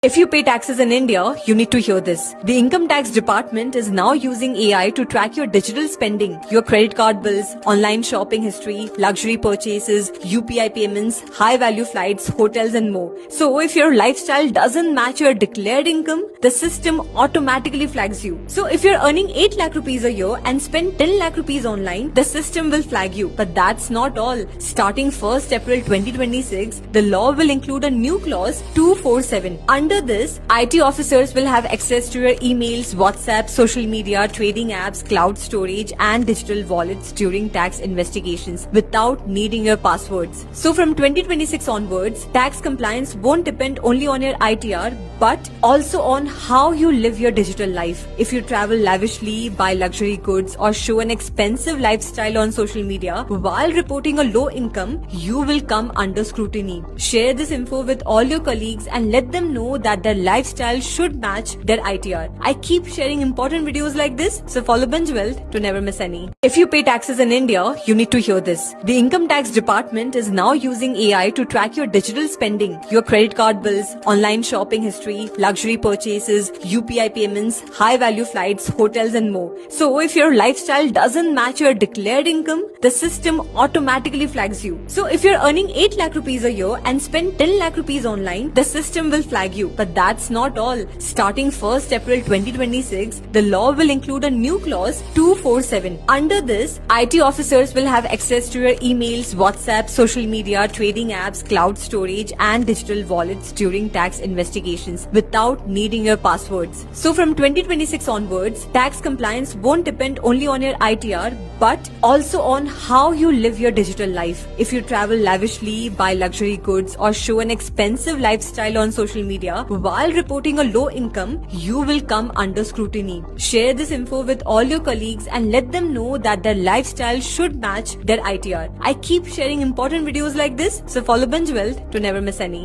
If you pay taxes in India, you need to hear this. The income tax department is now using AI to track your digital spending, your credit card bills, online shopping history, luxury purchases, UPI payments, high value flights, hotels and more. So if your lifestyle doesn't match your declared income, the system automatically flags you. So if you're earning 8 lakh rupees a year and spend 10 lakh rupees online, the system will flag you. But that's not all. Starting 1st April 2026, the law will include a new clause 247. Under this, IT officers will have access to your emails, WhatsApp, social media, trading apps, cloud storage and digital wallets during tax investigations without needing your passwords. So from 2026 onwards, tax compliance won't depend only on your ITR but also on how you live your digital life. If you travel lavishly, buy luxury goods or show an expensive lifestyle on social media while reporting a low income, you will come under scrutiny. Share this info with all your colleagues and let them know that their lifestyle should match their ITR. I keep sharing important videos like this, so follow Binge Wealth to never miss any. If you pay taxes in India, you need to hear this. The income tax department is now using AI to track your digital spending, your credit card bills, online shopping history, luxury purchases, UPI payments, high value flights, hotels and more. So if your lifestyle doesn't match your declared income, the system automatically flags you. So if you're earning 8 lakh rupees a year and spend 10 lakh rupees online, the system will flag you. But that's not all. Starting 1st April 2026, the law will include a new clause 247. Under this, IT officers will have access to your emails, WhatsApp, social media, trading apps, cloud storage and digital wallets during tax investigations without needing your passwords. So from 2026 onwards, tax compliance won't depend only on your ITR but also on how you live your digital life. If you travel lavishly, buy luxury goods or show an expensive lifestyle on social media while reporting a low income, you will come under scrutiny. Share this info with all your colleagues and let them know that their lifestyle should match their ITR. I keep sharing important videos like this, so follow Binge Wealth to never miss any.